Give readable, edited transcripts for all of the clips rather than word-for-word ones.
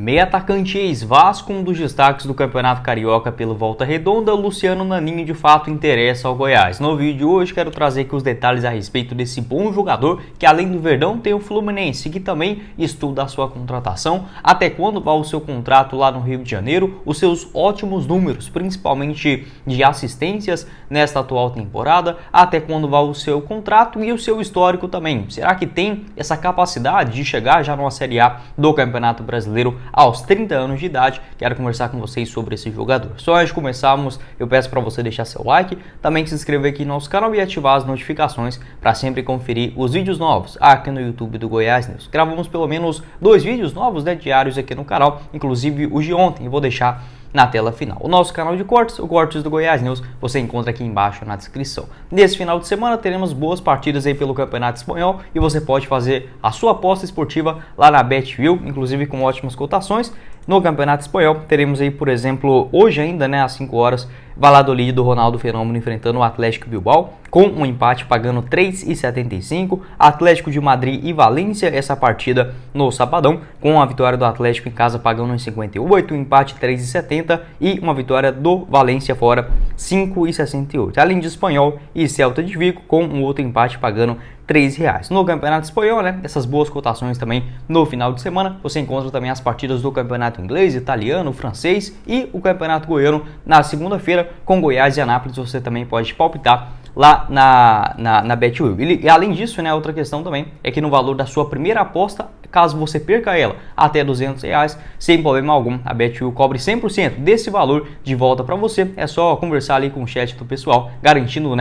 Meia atacante ex-Vasco, um dos destaques do Campeonato Carioca pelo Volta Redonda, Luciano Naninho de fato interessa ao Goiás. No vídeo de hoje quero trazer aqui os detalhes a respeito desse bom jogador que além do Verdão tem o Fluminense, que também estuda a sua contratação, até quando vai o seu contrato lá no Rio de Janeiro, os seus ótimos números, principalmente de assistências nesta atual temporada, até quando vai o seu contrato e o seu histórico também. Será que tem essa capacidade de chegar já numa Série A do Campeonato Brasileiro aos 30 anos de idade? Quero conversar com vocês sobre esse jogador. Só antes de começarmos, eu peço para você deixar seu like, também se inscrever aqui no nosso canal e ativar as notificações para sempre conferir os vídeos novos aqui no YouTube do Goiás News. Gravamos pelo menos 2 vídeos novos, diários aqui no canal, inclusive o de ontem, eu vou deixar na tela final. O nosso canal de cortes, o Cortes do Goiás News, você encontra aqui embaixo na descrição. Nesse final de semana teremos boas partidas aí pelo Campeonato Espanhol e você pode fazer a sua aposta esportiva lá na BetView, inclusive com ótimas cotações. No Campeonato Espanhol teremos aí, por exemplo, hoje ainda, às 5 horas, Valladolid do Ronaldo Fenômeno enfrentando o Atlético Bilbao, com um empate pagando 3,75. Atlético de Madrid e Valência, essa partida no sabadão, com a vitória do Atlético em casa pagando 1,58, um empate 3,70 e uma vitória do Valência fora 5,68. Além de Espanhol e Celta de Vigo, com um outro empate pagando R$3. No Campeonato Espanhol, essas boas cotações também no final de semana. Você encontra também as partidas do Campeonato Inglês, Italiano, Francês e o Campeonato Goiano na segunda-feira, com Goiás e Anápolis. Você também pode palpitar lá na BetView. E além disso, outra questão também é que no valor da sua primeira aposta, caso você perca ela até R$200, sem problema algum, a BetView cobre 100% desse valor de volta para você. É só conversar ali com o chat do pessoal, garantindo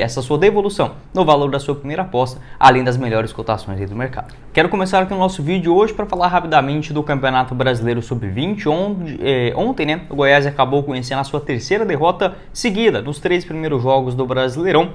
essa sua devolução no valor da sua primeira aposta, além das melhores cotações aí do mercado. Quero começar aqui o nosso vídeo hoje para falar rapidamente do Campeonato Brasileiro Sub-20. Ontem, o Goiás acabou conhecendo a sua terceira derrota seguida nos 3 primeiros jogos do Brasileirão.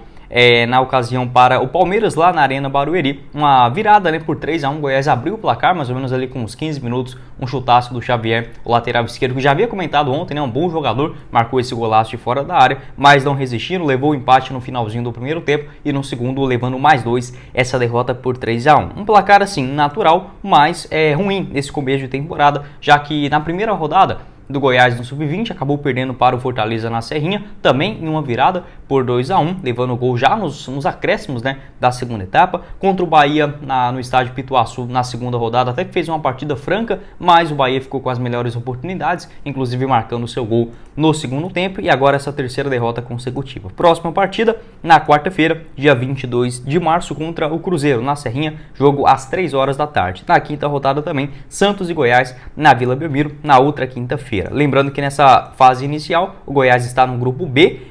Na ocasião para o Palmeiras lá na Arena Barueri, uma virada por 3-1, o Goiás abriu o placar mais ou menos ali com uns 15 minutos, um chutaço do Xavier, o lateral esquerdo, que já havia comentado ontem, um bom jogador, marcou esse golaço de fora da área, mas não resistindo, levou o empate no finalzinho do primeiro tempo e no segundo levando mais 2, essa derrota por 3-1. Um placar assim natural, mas ruim nesse começo de temporada, já que na primeira rodada do Goiás no Sub-20, acabou perdendo para o Fortaleza na Serrinha, também em uma virada por 2-1, levando o gol já nos acréscimos da segunda etapa, contra o Bahia no estádio Pituaçu na segunda rodada, até que fez uma partida franca, mas o Bahia ficou com as melhores oportunidades, inclusive marcando o seu gol no segundo tempo, e agora essa terceira derrota consecutiva. Próxima partida, na quarta-feira, dia 22 de março, contra o Cruzeiro, na Serrinha, jogo às 3 horas da tarde. Na quinta rodada também, Santos e Goiás, na Vila Belmiro, na outra quinta-feira. Lembrando que nessa fase inicial, o Goiás está no grupo B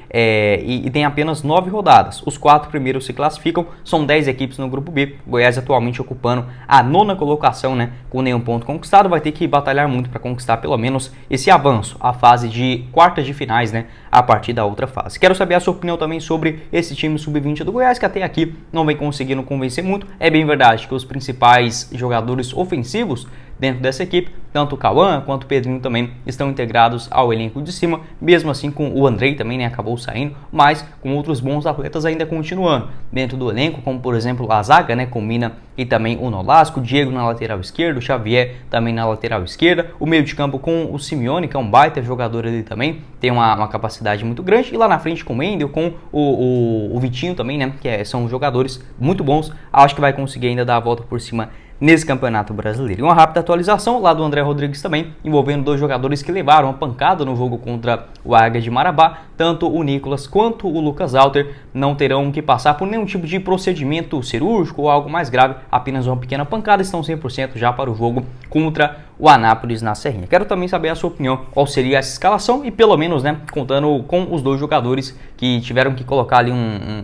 e tem apenas 9 rodadas. Os 4 primeiros se classificam, são 10 equipes no grupo B. O Goiás atualmente ocupando a 9ª colocação, com nenhum ponto conquistado. Vai ter que batalhar muito para conquistar pelo menos esse avanço, a fase de quartas de finais, a partir da outra fase. Quero saber a sua opinião também sobre esse time sub-20 do Goiás, que até aqui não vem conseguindo convencer muito. É bem verdade que os principais jogadores ofensivos dentro dessa equipe, tanto o Cauã quanto o Pedrinho também estão integrados ao elenco de cima, mesmo assim com o Andrei também acabou saindo, mas com outros bons atletas ainda continuando dentro do elenco, como por exemplo a zaga, com Mina e também o Nolasco, Diego na lateral esquerda, o Xavier também na lateral esquerda, o meio de campo com o Simeone, que é um baita jogador ali também, tem uma capacidade muito grande, e lá na frente com o Mendel, com o Vitinho também, são jogadores muito bons, acho que vai conseguir ainda dar a volta por cima nesse Campeonato Brasileiro. E uma rápida atualização lá do André Rodrigues também, envolvendo 2 jogadores que levaram a pancada no jogo contra o Águia de Marabá. Tanto o Nicolas quanto o Lucas Alter não terão que passar por nenhum tipo de procedimento cirúrgico ou algo mais grave, apenas uma pequena pancada, estão 100% já para o jogo contra o Anápolis na Serrinha. Quero também saber a sua opinião, qual seria essa escalação e pelo menos, contando com os 2 jogadores que tiveram que colocar ali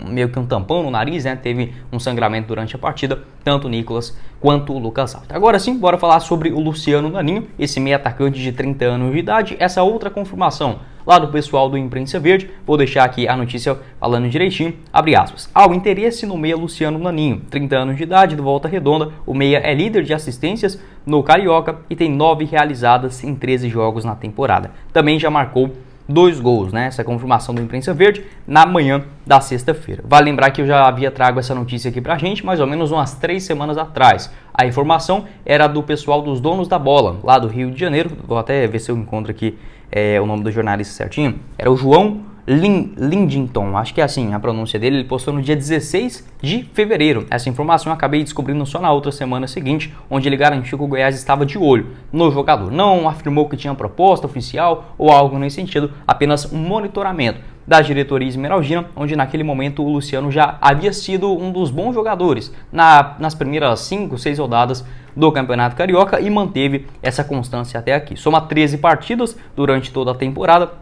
meio que um tampão no nariz, teve um sangramento durante a partida, tanto o Nicolas quanto o Lucas Alter. Agora sim, bora falar sobre o Luciano Naninho, esse meio atacante de 30 anos de idade, essa outra confirmação lá do pessoal do Imprensa Verde. Vou deixar aqui a notícia falando direitinho, abre aspas. Ao interesse no meia Luciano Naninho, 30 anos de idade, do Volta Redonda, o meia é líder de assistências no Carioca e tem 9 realizadas em 13 jogos na temporada. Também já marcou 2 gols, né? Essa confirmação do Imprensa Verde na manhã da sexta-feira. Vale lembrar que eu já havia trago essa notícia aqui pra gente mais ou menos umas 3 semanas atrás. A informação era do pessoal dos donos da bola, lá do Rio de Janeiro. Vou até ver se eu encontro aqui o nome do jornalista certinho. Era o João Lindington, acho que é assim a pronúncia dele. Ele postou no dia 16 de fevereiro. Essa informação eu acabei descobrindo só na outra semana seguinte, onde ele garantiu que o Goiás estava de olho no jogador. Não afirmou que tinha proposta oficial ou algo nesse sentido, apenas um monitoramento da diretoria esmeraldina, onde naquele momento o Luciano já havia sido um dos bons jogadores nas primeiras 5, 6 rodadas do Campeonato Carioca e manteve essa constância até aqui. Soma 13 partidas durante toda a temporada,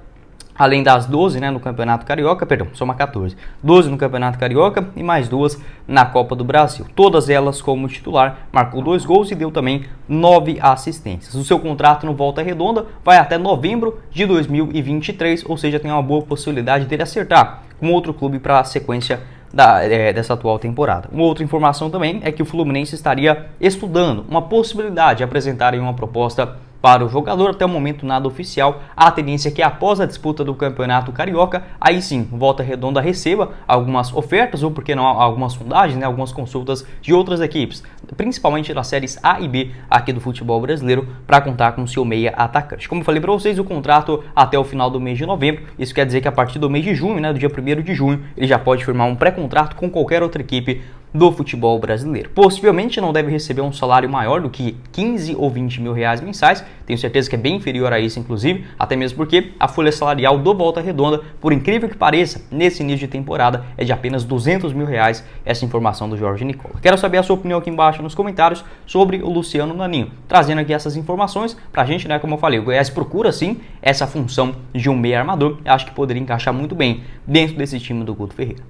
além das 12, né, no Campeonato Carioca, soma 14. 12 no Campeonato Carioca e mais 2 na Copa do Brasil. Todas elas como titular, marcou 2 gols e deu também 9 assistências. O seu contrato no Volta Redonda vai até novembro de 2023, ou seja, tem uma boa possibilidade dele acertar com outro clube para a sequência dessa atual temporada. Uma outra informação também é que o Fluminense estaria estudando uma possibilidade de apresentarem uma proposta para o jogador. Até o momento nada oficial. A tendência é que após a disputa do Campeonato Carioca, aí sim, Volta Redonda receba algumas ofertas, ou por que não algumas sondagens, né, algumas consultas de outras equipes, principalmente das séries A e B aqui do futebol brasileiro, para contar com o seu meia atacante. Como eu falei para vocês, o contrato até o final do mês de novembro. Isso quer dizer que a partir do mês de junho, né, do dia 1º de junho, ele já pode firmar um pré-contrato com qualquer outra equipe do futebol brasileiro. Possivelmente não deve receber um salário maior do que 15 ou 20 mil reais mensais. Tenho certeza que é bem inferior a isso, inclusive, até mesmo porque a folha salarial do Volta Redonda, por incrível que pareça, nesse início de temporada é de apenas 200 mil reais. Essa informação do Jorge Nicola. Quero saber a sua opinião aqui embaixo nos comentários sobre o Luciano Naninho, trazendo aqui essas informações pra gente, né? Como eu falei, o Goiás procura sim essa função de um meia armador. Eu acho que poderia encaixar muito bem dentro desse time do Guto Ferreira.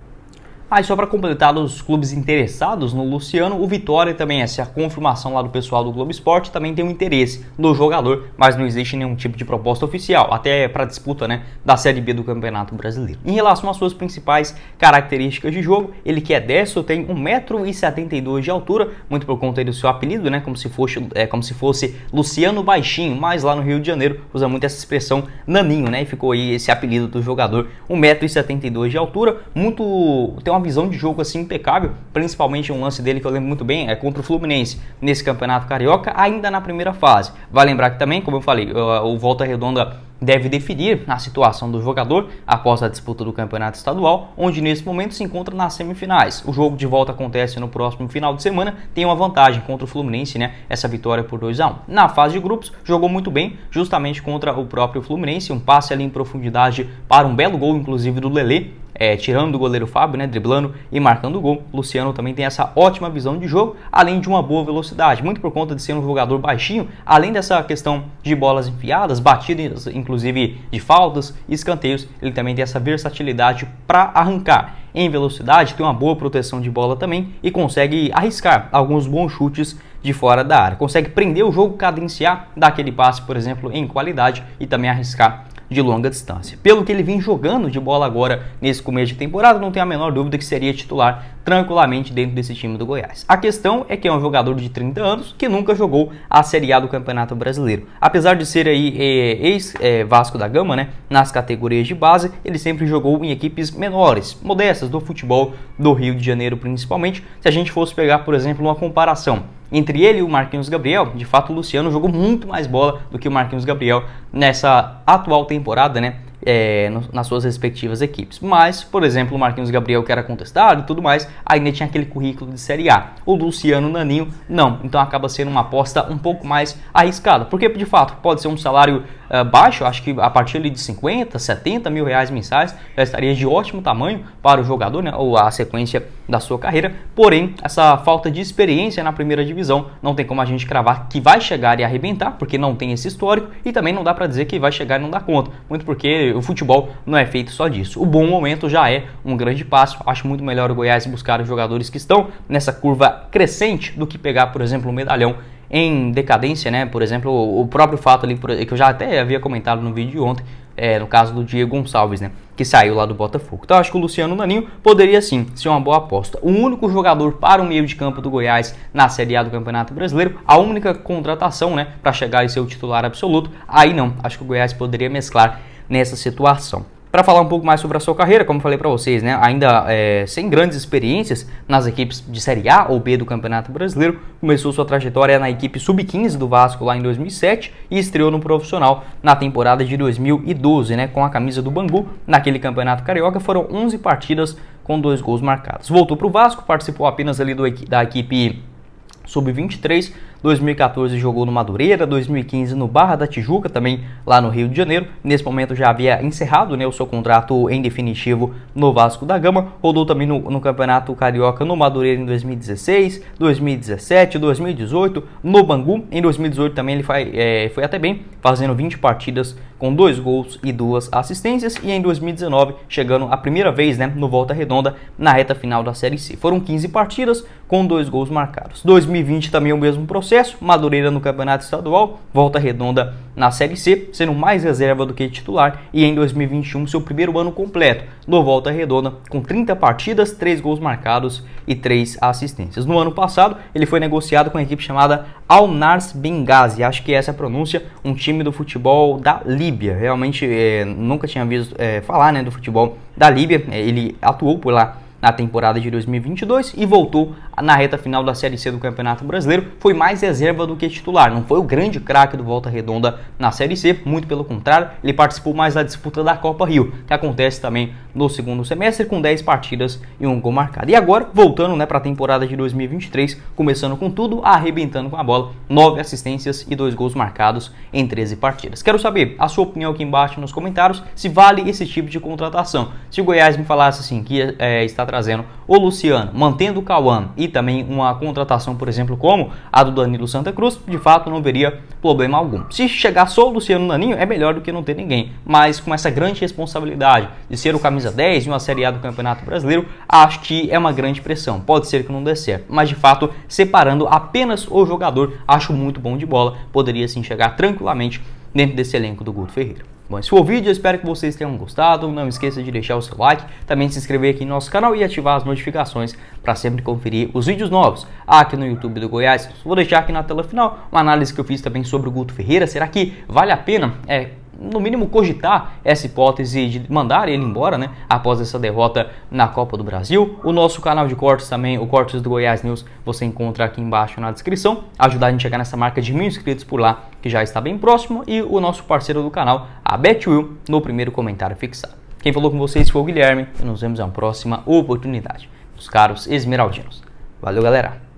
Aí só para completar os clubes interessados no Luciano, o Vitória também, essa confirmação lá do pessoal do Globo Esporte, também tem um interesse no jogador, mas não existe nenhum tipo de proposta oficial, até para disputa, né, da Série B do Campeonato Brasileiro. Em relação às suas principais características de jogo, ele que é destro, tem 1,72 m de altura, muito por conta do seu apelido, né, como se fosse Luciano Baixinho, mas lá no Rio de Janeiro usa muito essa expressão naninho, né, e ficou aí esse apelido do jogador, 1,72 m de altura, tem uma visão de jogo assim impecável, principalmente um lance dele que eu lembro muito bem, é contra o Fluminense nesse Campeonato Carioca, ainda na primeira fase. Vale lembrar que também, como eu falei, o Volta Redonda deve definir a situação do jogador após a disputa do Campeonato Estadual, onde nesse momento se encontra nas semifinais. O jogo de volta acontece no próximo final de semana, tem uma vantagem contra o Fluminense, né? Essa vitória por 2-1. Na fase de grupos, jogou muito bem, justamente contra o próprio Fluminense, um passe ali em profundidade para um belo gol, inclusive do Lelê, tirando do goleiro Fábio, né, driblando e marcando o gol. Luciano também tem essa ótima visão de jogo, além de uma boa velocidade, muito por conta de ser um jogador baixinho, além dessa questão de bolas enfiadas, batidas inclusive de faltas e escanteios, ele também tem essa versatilidade para arrancar em velocidade, tem uma boa proteção de bola também e consegue arriscar alguns bons chutes de fora da área, consegue prender o jogo, cadenciar, dar aquele passe, por exemplo, em qualidade e também arriscar de longa distância. Pelo que ele vem jogando de bola agora nesse começo de temporada, não tenho a menor dúvida que seria titular tranquilamente dentro desse time do Goiás. A questão é que é um jogador de 30 anos que nunca jogou a Série A do Campeonato Brasileiro. Apesar de ser aí ex-Vasco da Gama, né, nas categorias de base, ele sempre jogou em equipes menores, modestas do futebol do Rio de Janeiro principalmente. Se a gente fosse pegar, por exemplo, uma comparação entre ele e o Marquinhos Gabriel, de fato o Luciano jogou muito mais bola do que o Marquinhos Gabriel nessa atual temporada, né? Nas suas respectivas equipes. Mas, por exemplo, o Marquinhos Gabriel, que era contestado e tudo mais, ainda tinha aquele currículo de Série A. O Luciano Naninho, não. Então acaba sendo uma aposta um pouco mais arriscada. Porque, de fato, pode ser um salário baixo, acho que a partir ali de 50, 70 mil reais mensais, já estaria de ótimo tamanho para o jogador, né, ou a sequência da sua carreira. Porém, essa falta de experiência na primeira divisão, não tem como a gente cravar que vai chegar e arrebentar, porque não tem esse histórico, e também não dá para dizer que vai chegar e não dar conta. Muito porque o futebol não é feito só disso. O bom momento já é um grande passo. Acho muito melhor o Goiás buscar os jogadores que estão nessa curva crescente do que pegar, por exemplo, um medalhão em decadência, né? Por exemplo, o próprio fato ali, que eu já até havia comentado no vídeo de ontem, no caso do Diego Gonçalves, né, que saiu lá do Botafogo. Então acho que o Luciano Naninho poderia sim ser uma boa aposta. O único jogador para o meio de campo do Goiás na Série A do Campeonato Brasileiro, a única contratação, né, para chegar e ser o titular absoluto. Aí não, acho que o Goiás poderia mesclar nessa situação. Para falar um pouco mais sobre a sua carreira, como eu falei para vocês, né, ainda sem grandes experiências nas equipes de Série A ou B do Campeonato Brasileiro, começou sua trajetória na equipe Sub-15 do Vasco lá em 2007 e estreou no profissional na temporada de 2012, né, com a camisa do Bangu. Naquele Campeonato Carioca foram 11 partidas com 2 gols marcados. Voltou para o Vasco, participou apenas ali da equipe Sub-23, 2014 jogou no Madureira, 2015 no Barra da Tijuca, também lá no Rio de Janeiro. Nesse momento já havia encerrado, né, o seu contrato em definitivo no Vasco da Gama. Rodou também no Campeonato Carioca no Madureira em 2016, 2017, 2018, no Bangu. Em 2018 também ele foi até bem, fazendo 20 partidas com 2 gols e 2 assistências. E em 2019 chegando a primeira vez, né, no Volta Redonda na reta final da Série C. Foram 15 partidas com 2 gols marcados. 2020 também o mesmo processo. Madureira no Campeonato Estadual, Volta Redonda na Série C, sendo mais reserva do que titular, e em 2021 seu primeiro ano completo no Volta Redonda, com 30 partidas, 3 gols marcados e 3 assistências. No ano passado, ele foi negociado com a equipe chamada Al-Nars Benghazi, acho que essa é a pronúncia, um time do futebol da Líbia. Realmente nunca tinha visto falar, né, do futebol da Líbia. Ele atuou por lá na temporada de 2022 e voltou na reta final da Série C do Campeonato Brasileiro. Foi mais reserva do que titular, não foi o grande craque do Volta Redonda na Série C, muito pelo contrário, ele participou mais da disputa da Copa Rio, que acontece também no segundo semestre, com 10 partidas e 1 gol marcado. E agora, voltando, né, para a temporada de 2023, começando com tudo, arrebentando com a bola, 9 assistências e 2 gols marcados em 13 partidas. Quero saber a sua opinião aqui embaixo nos comentários, se vale esse tipo de contratação. Se o Goiás me falasse assim, que está trazendo o Luciano, mantendo o Cauã e também uma contratação, por exemplo, como a do Danilo Santa Cruz, de fato não veria problema algum. Se chegar só o Luciano Naninho, é melhor do que não ter ninguém, mas com essa grande responsabilidade de ser o camisa 10 de uma Série A do Campeonato Brasileiro, acho que é uma grande pressão. Pode ser que não dê certo, mas de fato, separando apenas o jogador, acho muito bom de bola, poderia sim chegar tranquilamente dentro desse elenco do Guto Ferreira. Bom, esse foi o vídeo, eu espero que vocês tenham gostado. Não esqueça de deixar o seu like, também se inscrever aqui no nosso canal e ativar as notificações para sempre conferir os vídeos novos aqui no YouTube do Goiás. Vou deixar aqui na tela final uma análise que eu fiz também sobre o Guto Ferreira. Será que vale a pena, no mínimo, cogitar essa hipótese de mandar ele embora, né, após essa derrota na Copa do Brasil? O nosso canal de cortes também, o Cortes do Goiás News, você encontra aqui embaixo na descrição. Ajudar a gente a chegar nessa marca de 1000 inscritos por lá, que já está bem próximo. E o nosso parceiro do canal, a BetWill, no primeiro comentário fixado. Quem falou com vocês foi o Guilherme e nos vemos em uma próxima oportunidade. Os caros esmeraldinos. Valeu, galera!